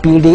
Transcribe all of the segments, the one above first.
PD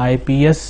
IPS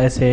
SA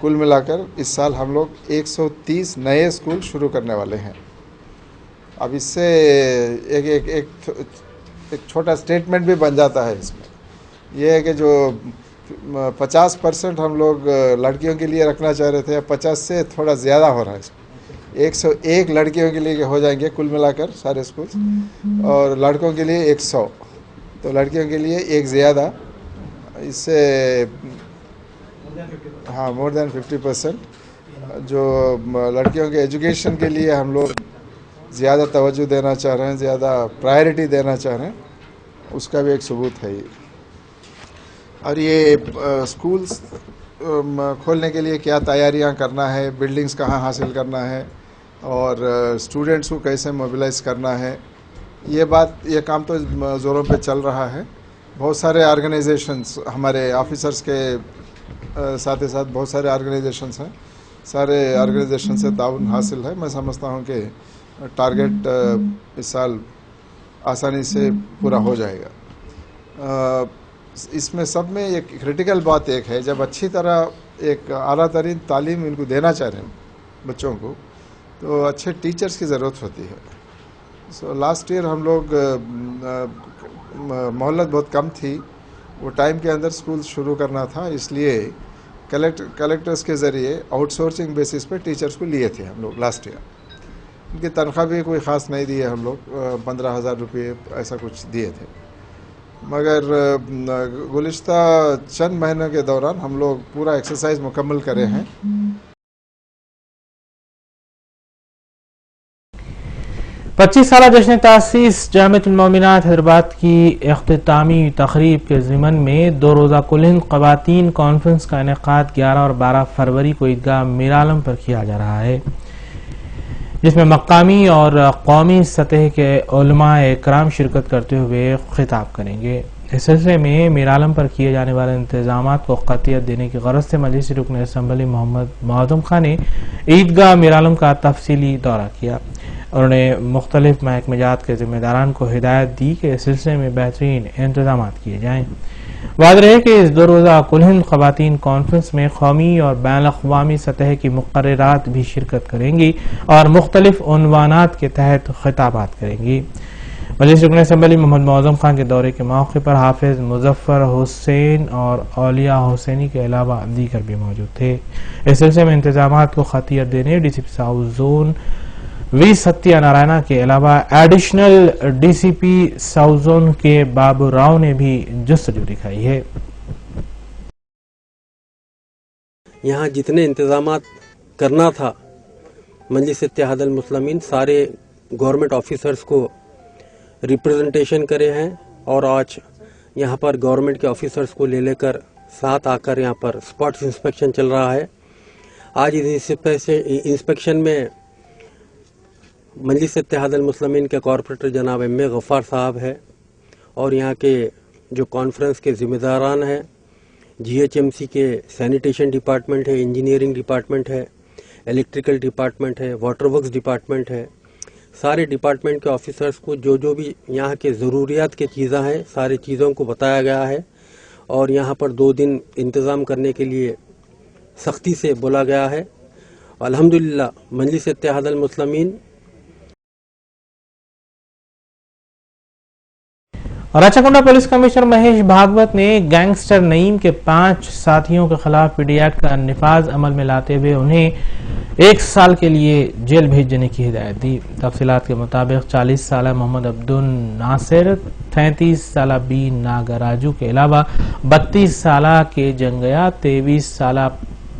کل ملا کر اس سال ہم لوگ 130 نئے اسکول شروع کرنے والے ہیں. اب اس سے ایک چھوٹا اسٹیٹمنٹ بھی بن جاتا ہے. اس میں یہ ہے کہ جو 50% ہم لوگ لڑکیوں کے لیے رکھنا چاہ رہے تھے، 50 سے تھوڑا زیادہ ہو رہا ہے. اس میں 101 لڑکیوں کے لیے ہو جائیں گے کل ملا کر سارے اسکول، اور لڑکوں کے لیے 100. تو لڑکیوں کے لیے ایک زیادہ. اس سے ہاں مور دین 50%. جو لڑکیوں کے ایجوکیشن کے لیے ہم لوگ زیادہ توجہ دینا چاہ رہے ہیں، زیادہ پرائرٹی دینا چاہ رہے ہیں، اس کا بھی ایک ثبوت ہے یہ. اور یہ اسکولس کھولنے کے لیے کیا تیاریاں کرنا ہے، بلڈنگز کہاں حاصل کرنا ہے، اور اسٹوڈنٹس کو کیسے موبلائز کرنا ہے، یہ کام تو زوروں پہ چل رہا ہے. بہت سارے آرگنائزیشنس ہمارے آفیسرس کے ساتھ ساتھ بہت سارے آرگنائزیشنس ہیں. سارے آرگنائزیشن سے تعاون حاصل ہے. میں سمجھتا ہوں کہ ٹارگیٹ اس سال آسانی سے پورا ہو جائے گا. اس میں سب میں ایک کرٹیکل بات ایک ہے، جب اچھی طرح ایک اعلیٰ ترین تعلیم ان کو دینا چاہ رہے ہیں بچوں کو، تو اچھے ٹیچرز کی ضرورت ہوتی ہے. سو لاسٹ ایئر ہم لوگ مہلت بہت کم تھی، وہ ٹائم کے اندر اسکول شروع کرنا تھا، اس لیے کلیکٹرز کے ذریعے آؤٹ سورسنگ بیسس پہ ٹیچرز کو لیے تھے ہم لوگ لاسٹ ایئر. ان کی تنخواہ بھی کوئی خاص نہیں دی ہے، ہم لوگ 15,000 روپے ایسا کچھ دیے تھے. مگر گزشتہ چند مہینوں کے دوران ہم لوگ پورا ایکسرسائز مکمل کرے ہیں. 25 سالہ جشن تاسیس جامعۃ المومنات حیدرآباد کی اختتامی تقریب کے ضمن میں 2 روزہ کل ہند خواتین کانفرنس کا انعقاد 11 اور 12 فروری کو عیدگاہ میر عالم پر کیا جا رہا ہے، جس میں مقامی اور قومی سطح کے علماء اکرام شرکت کرتے ہوئے خطاب کریں گے. اس سلسلے میں میر عالم پر کیے جانے والے انتظامات کو قطعیت دینے کی غرض سے مجلس رکن اسمبلی محمد معظم خان نے عیدگاہ میر عالم کا تفصیلی دورہ کیا. انہوں نے مختلف محکمہ جات کے ذمہ داران کو ہدایت دی کہ اس سلسلے میں بہترین انتظامات کیے جائیں. واضح ہے کہ اس 2 روزہ کل ہند خواتین کانفرنس میں قومی اور بین الاقوامی سطح کی مقررات بھی شرکت کریں گی اور مختلف عنوانات کے تحت خطابات کریں گی. مجلس رکن اسمبلی محمد معظم خان کے دورے کے موقع پر حافظ مظفر حسین اور اولیاء حسینی کے علاوہ دیگر بھی موجود تھے. اس سلسلے میں انتظامات کو خطیت دینے ڈی سی پی ساؤتھ زون وی ستیہ نارائنا کے علاوہ ایڈیشنل ڈی سی پی ساؤتھ زون کے بابو راؤ نے بھی جستجو دکھائی ہے. یہاں جتنے انتظامات کرنا تھا مجلس اتحاد المسلمین سارے گورنمنٹ آفیسرز کو ریپریزنٹیشن کرے ہیں، اور آج یہاں پر گورنمنٹ کے آفیسرز کو لے کر ساتھ آ کر یہاں پر اسپاٹس انسپیکشن چل رہا ہے. آج اس انسپیکشن میں مجلس اتحاد المسلمین کے کارپوریٹر جناب ایم اے غفار صاحب ہے، اور یہاں کے جو کانفرنس کے ذمہ داران ہیں، جی ایچ ایم سی کے سینیٹیشن ڈپارٹمنٹ ہے، انجینئرنگ ڈپارٹمنٹ ہے، الیکٹریکل ڈپارٹمنٹ ہے، واٹر ورکس ڈپارٹمنٹ ہے، سارے ڈپارٹمنٹ کے آفیسرز کو جو بھی یہاں کے ضروریات کے چیزیں ہیں ساری چیزوں کو بتایا گیا ہے، اور یہاں پر 2 دن انتظام کرنے کے لیے سختی سے بولا گیا ہے. الحمدللہ مجلس اتحاد المسلمین راچاکنڈا پولیس کمشنر مہیش بھاگوت نے گینگسٹر نعیم کے 5 ساتھیوں کے خلاف پی ڈی ایکٹ کا نفاذ عمل میں لاتے ہوئے انہیں 1 سال کے لیے جیل بھیجنے کی ہدایت دی. تفصیلات کے مطابق 40 سالہ محمد عبدالناصر، 33 سالہ بی ناگراجو کے علاوہ 32 سالہ کے جنگیا، 23 سالہ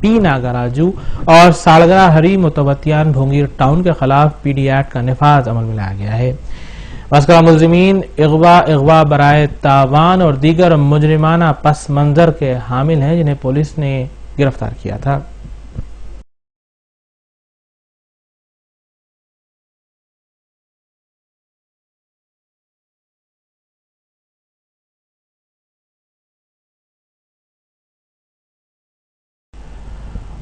پی ناگراجو اور سالگرہ ہری متوتیان بھونگیر ٹاؤن کے خلاف پی ڈی ایکٹ کا نفاذ عمل میں لایا گیا ہے. مذکورہ ملزمین اغوا برائے تاوان اور دیگر مجرمانہ پس منظر کے حامل ہیں، جنہیں پولیس نے گرفتار کیا تھا.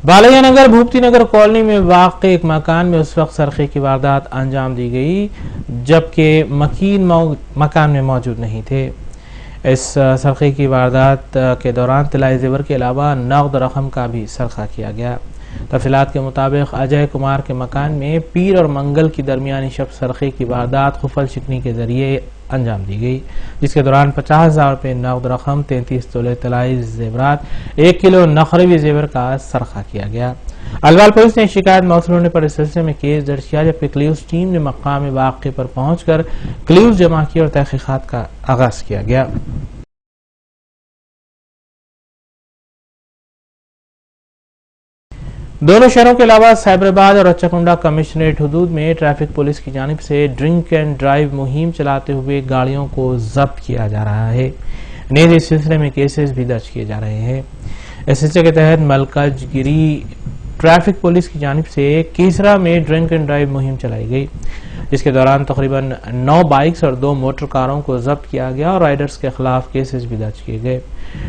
بالیہ نگر بھوپتی نگر کالونی میں واقع ایک مکان میں اس وقت سرقے کی واردات انجام دی گئی جبکہ مکین مکان میں موجود نہیں تھے. اس سرقے کی واردات کے دوران طلائی زیور کے علاوہ نقد رقم کا بھی سرقہ کیا گیا۔ تفصیلات کے مطابق اجے کمار کے مکان میں پیر اور منگل کی درمیانی شب سرقے کی واردات خفل شکنی کے ذریعے انجام دی گئی، جس کے دوران 50,000 روپے نقد رقم، 33 تولے طلائی زیورات، 1 کلو نقربی زیور کا سرقہ کیا گیا۔ الوال پولیس نے شکایت موصول ہونے پر اس سلسلے میں کیس درج کیا، جبکہ کلیوز ٹیم نے مقام واقعے پر پہنچ کر کلیوز جمع کیا اور تحقیقات کا آغاز کیا گیا۔ دونوں شہروں کے علاوہ سائبرآباد اور رچاکنڈا کمشنریٹ حدود میں ٹریفک پولیس کی جانب سے ڈرنک اینڈ ڈرائیو مہم چلاتے ہوئے گاڑیوں کو ضبط کیا جا رہا ہے۔ نیز اس سلسلے میں کیسز بھی درج کیے جا رہے ہیں۔ اس سلسلے کے تحت ملکج گیری ٹریفک پولیس کی جانب سے کیسرا میں ڈرنک اینڈ ڈرائیو مہم چلائی گئی، جس کے دوران تقریباً 9 بائکس اور 2 موٹر کاروں کو ضبط کیا گیا اور رائڈرز کے خلاف کیسز بھی درج کیے گئے۔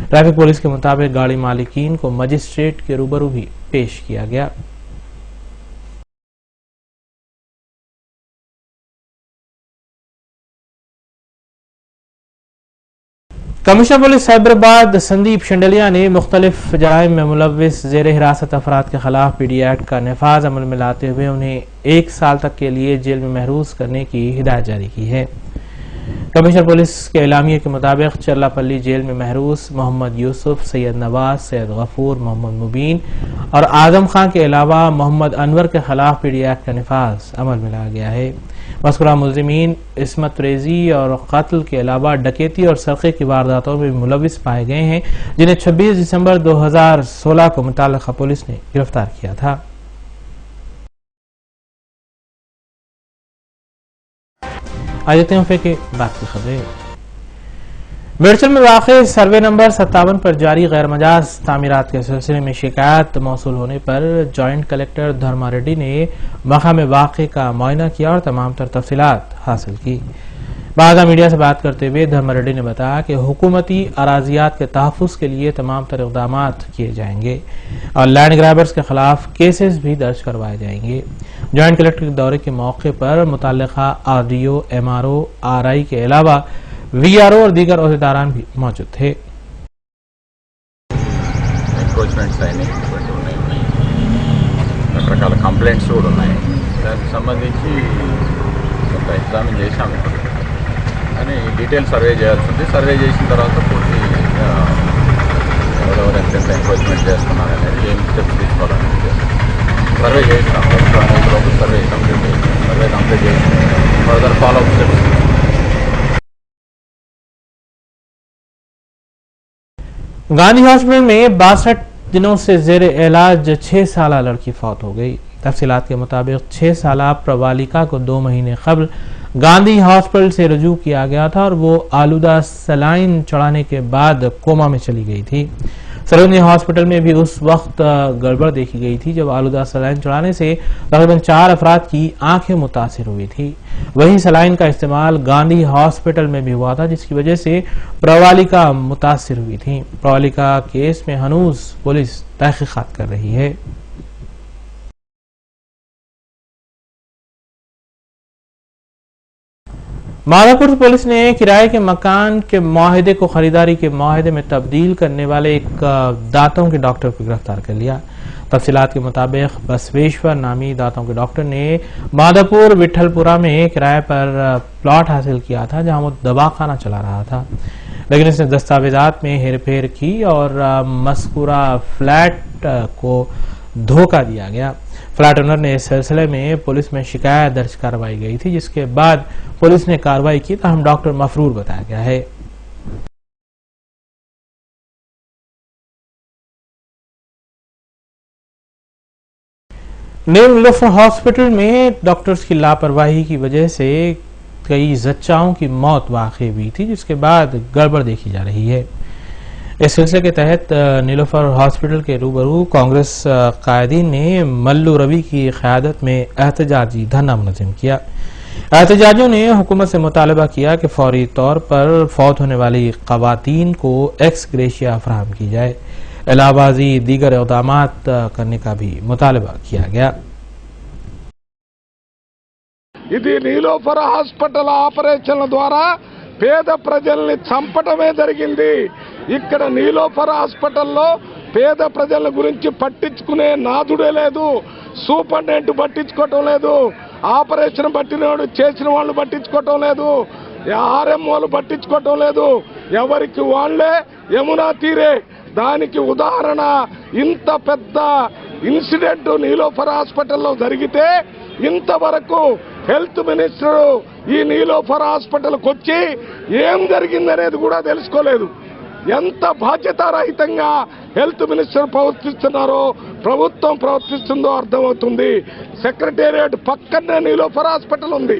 ٹریفک پولیس کے مطابق گاڑی مالکین کو مجسٹریٹ کے روبرو بھی پیش کیا گیا۔ کمشنر پولیس سائبرآباد سندیپ شنڈلیا نے مختلف جرائم میں ملوث زیر حراست افراد کے خلاف پی ڈی ایکٹ کا نفاذ عمل میں لاتے ہوئے انہیں 1 سال تک کے لیے جیل میں محروس کرنے کی ہدایت جاری کی ہے۔ کمشنر پولیس کے اعلامیے کے مطابق چرلاپلی جیل میں محروس محمد یوسف، سید نواز، سید غفور، محمد مبین اور اعظم خان کے علاوہ محمد انور کے خلاف پی ڈی ایکٹ کا نفاذ عمل میں لایا گیا ہے۔ مذکورہ ملزمین عصمت ریزی اور قتل کے علاوہ ڈکیتی اور سرقے کی وارداتوں میں ملوث پائے گئے ہیں، جنہیں 26 دسمبر 2016 کو متعلقہ پولیس نے گرفتار کیا تھا۔ آجاتے ہیں کے بعد کی خبریں۔ میرچل میں واقع سروے نمبر 57 پر جاری غیر مجاز تعمیرات کے سلسلے میں شکایت موصول ہونے پر جوائنٹ کلیکٹر دھرما ریڈی نے مقام واقع کا معائنہ کیا اور تمام تر تفصیلات حاصل کی۔ بعد میڈیا سے بات کرتے ہوئے دھرما ریڈی نے بتایا کہ حکومتی اراضیات کے تحفظ کے لیے تمام تر اقدامات کیے جائیں گے اور لینڈ گرابرز کے خلاف کیسز بھی درج کروائے جائیں گے۔ جوائنٹ کلیکٹر کے دورے کے موقع پر متعلقہ R D O, M R O, R I کے علاوہ وی آر او اور دیگر عہدیداران بھی موجود تھے۔ ఎంక్రోచ్మెంట్స్ అయినాయి, ఇటువంటి ఉన్నాయి, రకరకాల కంప్లైంట్స్ కూడా ఉన్నాయి. దానికి సంబంధించి కొంత ఎగ్జామిన్ చేశాము ఇప్పుడు, కానీ డీటెయిల్ సర్వే చేయాల్సి ఉంది. సర్వే చేసిన తర్వాత పూర్తి ఎవరెవరు ఎంతెంత ఎంక్రోచ్మెంట్ చేస్తున్నారు అనేది ఏం స్టెప్స్ తీసుకోవాలనేది సర్వే చేస్తాం. సర్వే కంప్లీట్ చేసి further follow up steps. Gandhi hospital میں 62 دنوں سے زیر علاج 6 سالہ لڑکی فوت ہو گئی۔ تفصیلات کے مطابق 6 سالہ پروالیکا کو 2 مہینے قبل گاندھی ہاسپٹل سے رجوع کیا گیا تھا اور وہ آلودہ سلائن چڑھانے کے بعد کوما میں چلی گئی تھی۔ سروجنی ہاسپٹل میں بھی اس وقت گڑبڑ دیکھی گئی تھی جب آلودہ سلائن چڑھانے سے تقریباً 4 افراد کی آنکھیں متاثر ہوئی تھی۔ وہی سلائن کا استعمال گاندھی ہاسپٹل میں بھی ہوا تھا، جس کی وجہ سے پروالیکا متاثر ہوئی تھی۔ پروالیکا کیس میں ہنوز پولیس تحقیقات کر رہی ہے۔ مادھوپور پولیس نے کرائے کے مکان کے معاہدے کو خریداری کے معاہدے میں تبدیل کرنے والے ایک دانتوں کے ڈاکٹر کو گرفتار کر لیا۔ تفصیلات کے مطابق بسویشور نامی دانتوں کے ڈاکٹر نے مادھوپور وٹھل پورہ میں کرائے پر پلاٹ حاصل کیا تھا، جہاں وہ دواخانہ چلا رہا تھا، لیکن اس نے دستاویزات میں ہیر پھیر کی اور مذکورہ فلیٹ کو دھوکہ دیا گیا۔ فلیٹ اونر نے اس سلسلے میں پولیس میں شکایت درج کروائی گئی تھی، جس کے بعد پولیس نے کارروائی کی، تاہم ڈاکٹر مفرور بتایا گیا ہے۔ نیلوفر ہاسپٹل میں ڈاکٹرز کی لاپرواہی کی وجہ سے کئی زچاؤں کی موت واقع ہوئی تھی، جس کے بعد گڑبڑ دیکھی جا رہی ہے۔ اس سلسلے کے تحت نیلوفر ہاسپٹل کے روبرو کانگریس قائدین نے ملو روی کی قیادت میں احتجاجی دھرنا منظم کیا۔ احتجاجیوں نے حکومت سے مطالبہ کیا کہ فوری طور پر فوت ہونے والی خواتین کو ایکس گریشیا فراہم کی جائے، علاوہ ازیں دیگر اقدامات کرنے کا بھی مطالبہ کیا گیا۔ ఇది నీలోఫర్ హాస్పిటల్ ఆపరేషన్ల ద్వారా పేద ప్రజల్ని చంపటమే జరిగింది. ఇక్కడ నీలోఫర్ హాస్పిటల్లో పేద ప్రజల గురించి పట్టించుకునే నాదుడే లేదు. సూపరింటెండెంట్ పట్టించుకోవటం లేదు, ఆపరేషన్ పట్టినవాడు చేసిన వాళ్ళు పట్టించుకోవటం లేదు, ఆర్ఎంఓలు పట్టించుకోవటం లేదు. ఎవరికి వాళ్లే యమునా తీరే. దానికి ఉదాహరణ ఇంత పెద్ద ఇన్సిడెంట్ నీలోఫర్ హాస్పిటల్లో జరిగితే ఇంతవరకు హెల్త్ మినిస్టర్ ఈ నీలోఫర్ హాస్పిటల్కి వచ్చి ఏం జరిగిందనేది కూడా తెలుసుకోలేదు. ఎంత బాధ్యతారహితంగా హెల్త్ మినిస్టర్ ప్రవర్తిస్తున్నారో ప్రభుత్వం ప్రవర్తిస్తుందో అర్థమవుతుంది. సెక్రటేరియట్ పక్కనే నీలోఫర్ హాస్పిటల్ ఉంది.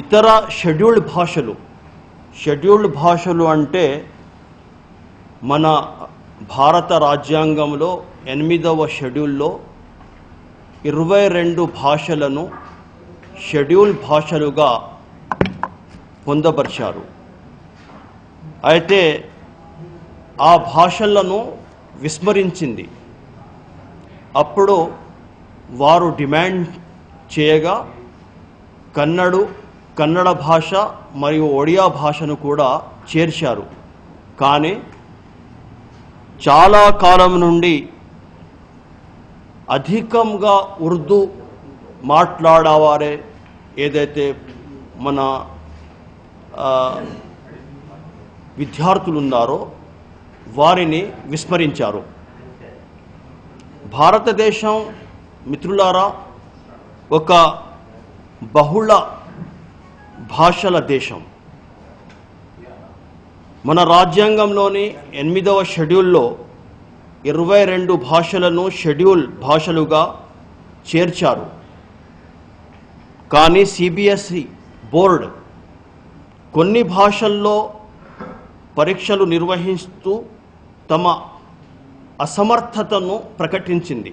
ఇతర షెడ్యూల్డ్ భాషలు అంటే మన భారత రాజ్యాంగంలో 8వ షెడ్యూల్లో 22 భాషలను షెడ్యూల్ భాషలుగా పొందపరిచారు. అయితే ఆ భాషలను విస్మరించింది. అప్పుడు వారు డిమాండ్ చేయగా కన్నడ భాష మరియు ఒడియా భాషను కూడా చేర్చారు. కానీ చాలా కాలం నుండి అధికంగా ఉర్దూ మాట్లాడేవారే ఏదైతే మన విద్యార్థులు ఉన్నారో వారిని విస్మరించారు. భారతదేశం మిత్రులారా ఒక బహుళ భాషల దేశం. మన రాజ్యాంగంలోని 8వ షెడ్యూల్లో 22 భాషలను షెడ్యూల్ భాషలుగా చేర్చారు. కానీ సిబిఎస్ఈ బోర్డు కొన్ని భాషల్లో పరీక్షలు నిర్వహిస్తూ తమ అసమర్థతను ప్రకటించింది.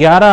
11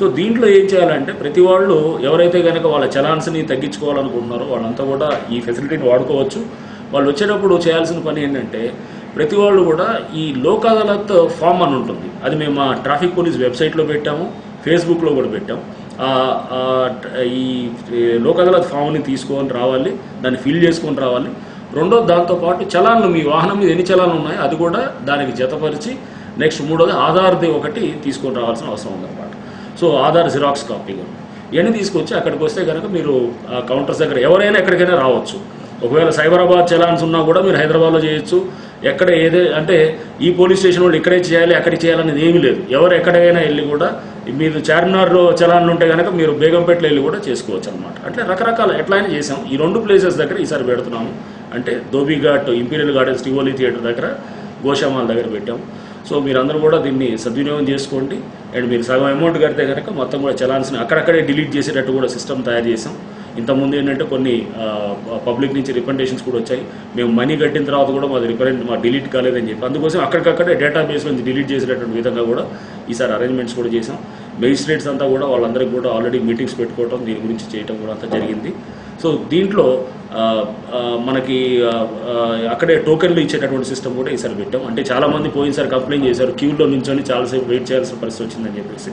సో దీంట్లో ఏం చేయాలంటే ప్రతి వాళ్ళు ఎవరైతే కనుక వాళ్ళ చలాన్స్ని తగ్గించుకోవాలనుకుంటున్నారో వాళ్ళంతా కూడా ఈ ఫెసిలిటీని వాడుకోవచ్చు. వాళ్ళు వచ్చేటప్పుడు చేయాల్సిన పని ఏంటంటే ప్రతి వాళ్ళు కూడా ఈ లోక్ అదాలత్ ఫామ్ అని ఉంటుంది, అది మేము మా ట్రాఫిక్ పోలీస్ వెబ్సైట్లో పెట్టాము, ఫేస్బుక్లో కూడా పెట్టాము. ఈ లోక్ అదాలత్ ఫామ్ని తీసుకొని రావాలి, దాన్ని ఫిల్ చేసుకొని రావాలి. రెండోది దాంతోపాటు చలాన్లు, మీ వాహనం మీద ఎన్ని చలాన్లు ఉన్నాయో అది కూడా దానికి జతపరిచి నెక్స్ట్ మూడోది ఆధార్ది ఒకటి తీసుకొని రావాల్సిన అవసరం ఉందన్నమాట. సో ఆధార్ జిరాక్స్ కాపీగా ఇవన్నీ తీసుకొచ్చి అక్కడికి వస్తే కనుక మీరు కౌంటర్స్ దగ్గర ఎవరైనా ఎక్కడికైనా రావచ్చు. ఒకవేళ సైబరాబాద్ చలాన్స్ ఉన్నా కూడా మీరు హైదరాబాద్లో చేయొచ్చు. ఎక్కడ ఏదే అంటే ఈ పోలీస్ స్టేషన్ వాళ్ళు ఇక్కడే చేయాలి అక్కడికి చేయాలనేది ఏమీ లేదు. ఎవరు ఎక్కడికైనా వెళ్ళి కూడా మీరు చార్మినార్లో చలాన్లు ఉంటే కనుక మీరు బేగంపేటలో వెళ్ళి కూడా చేసుకోవచ్చు అనమాట. అట్లా రకరకాల ఎట్లయినా చేసాం. ఈ 2 ప్లేసెస్ దగ్గర ఈసారి పెడుతున్నాము. అంటే dhobi ghat imperial gardens Tivoli theatre దగ్గర, గోషామాల్ దగ్గర పెట్టాము. సో మీరందరూ కూడా దీన్ని సద్వినియోగం చేసుకోండి. అండ్ మీరు సగం అమౌంట్ కడితే కనుక మొత్తం కూడా చలాన్స్ని అక్కడక్కడే డిలీట్ చేసేటట్టు కూడా సిస్టమ్ తయారు చేసాం. ఇంతకుముందు ఏంటంటే కొన్ని పబ్లిక్ నుంచి రికమెండేషన్స్ కూడా వచ్చాయి, మేము మనీ కట్టిన తర్వాత కూడా మా డిలీట్ కాలేదని చెప్పి, అందుకోసం అక్కడికక్కడే డేటాబేస్ నుంచి డిలీట్ చేసేటటువంటి విధంగా కూడా ఈసారి అరేంజ్మెంట్స్ కూడా చేసాం. మెజిస్ట్రేట్స్ అంతా కూడా వాళ్ళందరికీ కూడా ఆల్రెడీ మీటింగ్స్ పెట్టుకోవడం, దీని గురించి చేయడం కూడా అంతా జరిగింది. సో దీంట్లో మనకి అక్కడే టోకెన్లు ఇచ్చేటటువంటి సిస్టమ్ కూడా ఈసారి పెట్టాం. అంటే చాలామంది పోయినసారి కంప్లైంట్ చేశారు, క్యూలో నుంచొని చాలాసేపు వెయిట్ చేయాల్సిన పరిస్థితి వచ్చిందని చెప్పేసి.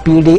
PD